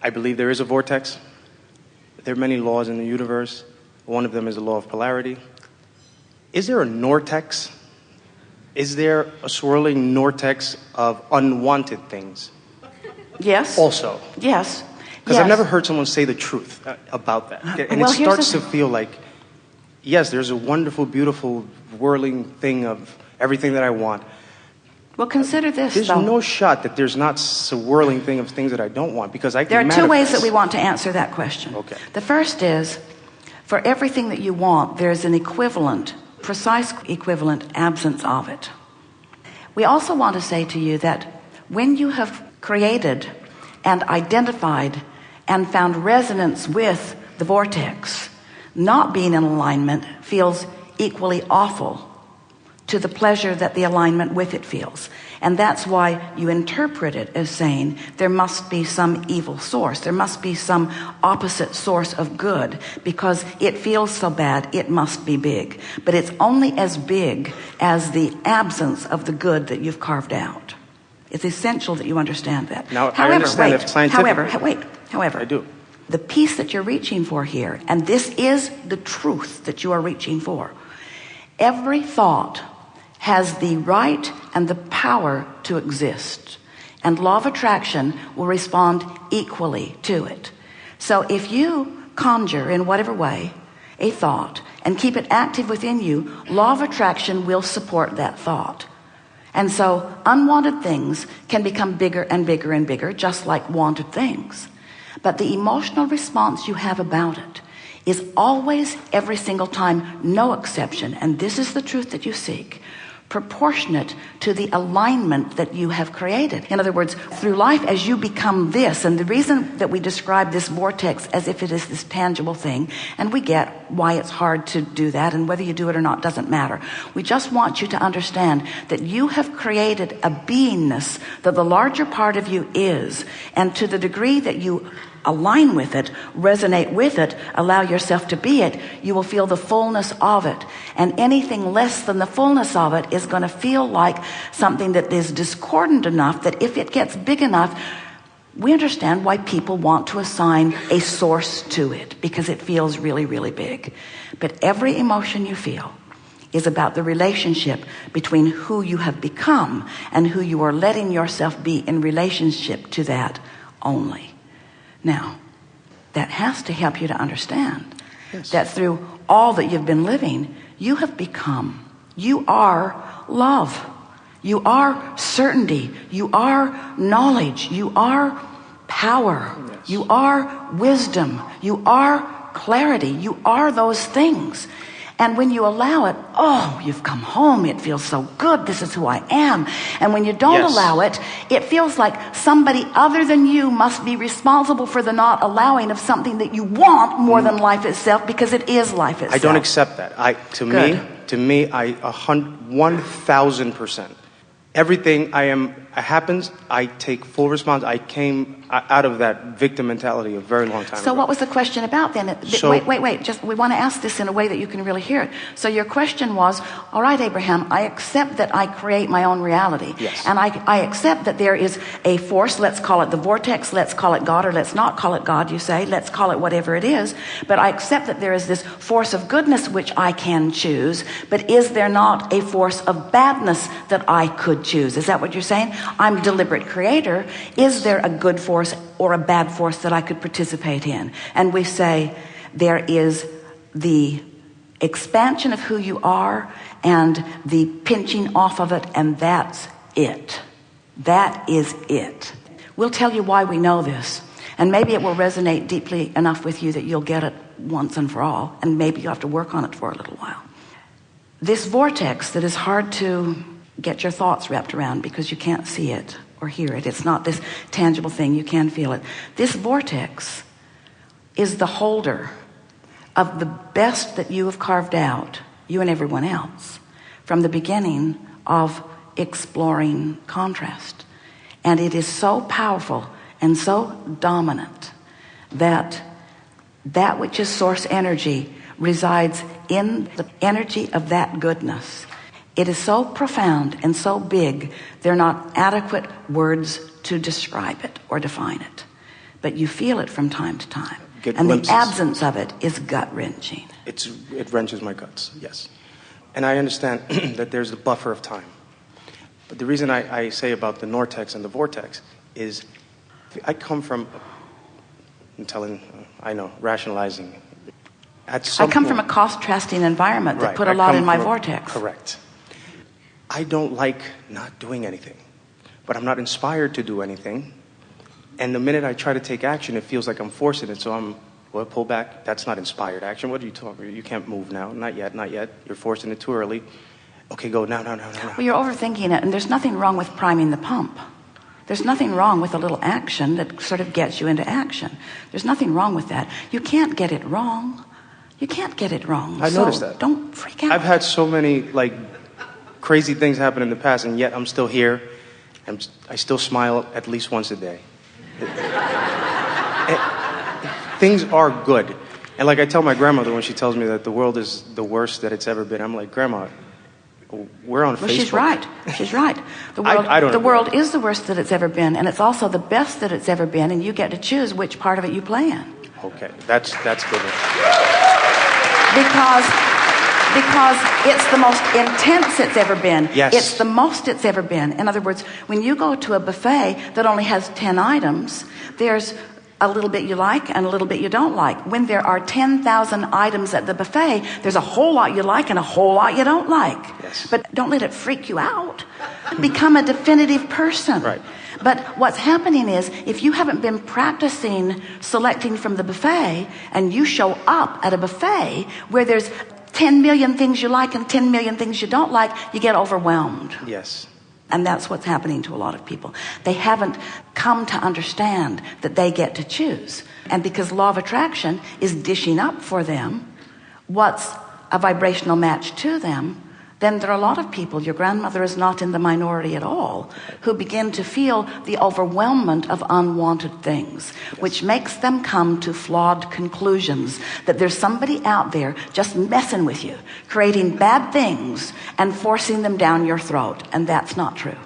I believe there is a vortex. There are many laws in the universe. One of them is the law of polarity. Is there a vortex? Is there a swirling vortex of unwanted things? Yes. Also. Yes. Because I've never heard someone say the truth about that. And it starts to feel like, yes, there's a wonderful, beautiful, whirling thing of everything that I want. Well, consider this, There's though. no shot that there's not a whirling thing of things that I don't want, because I can There are manifest. two ways that we want to answer that question. Okay. The first is, for everything that you want, there's an equivalent, precise equivalent absence of it. We also want to say to you that when you have created and identified and found resonance with the vortex, not being in alignment feels equally awful to the pleasure that the alignment with it feels. And that's why you interpret it as saying there must be some evil source, there must be some opposite source of good, because it feels so bad, it must be big. But it's only as big as the absence of the good that you've carved out. It's essential that you understand that. Now, I understand that scientifically. However, I do. The peace that you're reaching for here, and this is the truth that you are reaching for, every thought has the right and the power to exist, and law of attraction will respond equally to it. So if you conjure in whatever way a thought and keep it active within you, law of attraction will support that thought. And so unwanted things can become bigger and bigger and bigger, just like wanted things. But the emotional response you have about it is always, every single time, no exception, and this is the truth that you seek, proportionate to the alignment that you have created. In other words, through life, as you become this, and the reason that we describe this vortex as if it is this tangible thing, and we get why it's hard to do that, and whether you do it or not doesn't matter. We just want you to understand that you have created a beingness that the larger part of you is, and to the degree that you align with it, resonate with it, allow yourself to be it, you will feel the fullness of it. And anything less than the fullness of it is going to feel like something that is discordant enough that if it gets big enough, we understand why people want to assign a source to it, because it feels really, really big. But every emotion you feel is about the relationship between who you have become and who you are letting yourself be in relationship to that only. Now, that has to help you to understand that through all that you've been living, you have become, you are love, you are certainty, you are knowledge, you are power, you are wisdom, you are clarity, you are those things. And when you allow it, oh, you've come home, it feels so good, this is who I am. And when you don't allow it, it feels like somebody other than you must be responsible for the not allowing of something that you want more than life itself, because it is life itself. I don't accept that. To me, 1,000%. Everything happens, I take full response. I came out of that victim mentality a very long time ago. So what was the question about then? Wait. Just, we want to ask this in a way that you can really hear it. So your question was, all right, Abraham, I accept that I create my own reality. Yes. And I accept that there is a force, let's call it the vortex, let's call it God, or let's not call it God, you say, let's call it whatever it is. But I accept that there is this force of goodness which I can choose, but is there not a force of badness that I could choose? Is that what you're saying? I'm deliberate creator. Is there a good force or a bad force that I could participate in? And we say there is the expansion of who you are and the pinching off of it, and that's it. That is it. We'll tell you why we know this, and maybe it will resonate deeply enough with you that you'll get it once and for all, and maybe you'll have to work on it for a little while. This vortex that is hard to get your thoughts wrapped around because you can't see it or hear it. It's not this tangible thing. You can feel it. This vortex is the holder of the best that you have carved out, you and everyone else, from the beginning of exploring contrast. And it is so powerful and so dominant that that which is source energy resides in the energy of that goodness. It is so profound and so big, there are not adequate words to describe it or define it. but you feel it from time to time. Get and glimpses. the absence of it is gut-wrenching. It wrenches my guts, yes. And I understand that there's a buffer of time. But the reason I say about the Nortex and the Vortex is I come from, rationalizing. I come from a contrasting environment that put a lot in my vortex. Correct. I don't like not doing anything, but I'm not inspired to do anything. And the minute I try to take action, it feels like I'm forcing it. So pull back. That's not inspired action. What are you talking about? You can't move now. Not yet. You're forcing it too early. Okay, go now. Well, you're overthinking it, and there's nothing wrong with priming the pump. There's nothing wrong with a little action that sort of gets you into action. There's nothing wrong with that. You can't get it wrong. You can't get it wrong. I noticed that. Don't freak out. I've had so many crazy things happen in the past, and yet I'm still here. I still smile at least once a day. Things are good. And like I tell my grandmother when she tells me that the world is the worst that it's ever been, I'm like, Grandma, we're on Facebook. She's right. She's right. The world is the worst that it's ever been, and it's also the best that it's ever been, and you get to choose which part of it you play in. Okay, that's good. Because it's the most intense it's ever been. Yes. It's the most it's ever been. In other words, when you go to a buffet that only has 10 items, there's a little bit you like and a little bit you don't like. When there are 10,000 items at the buffet, there's a whole lot you like and a whole lot you don't like. Yes. But don't let it freak you out. Become a definitive person. Right. But what's happening is, if you haven't been practicing selecting from the buffet, and you show up at a buffet where there's 10 million things you like and 10 million things you don't like, you get overwhelmed. Yes. And that's what's happening to a lot of people. They haven't come to understand that they get to choose. And because law of attraction is dishing up for them what's a vibrational match to them, then there are a lot of people, your grandmother is not in the minority at all, who begin to feel the overwhelmment of unwanted things, which makes them come to flawed conclusions that there's somebody out there just messing with you, creating bad things and forcing them down your throat. And that's not true.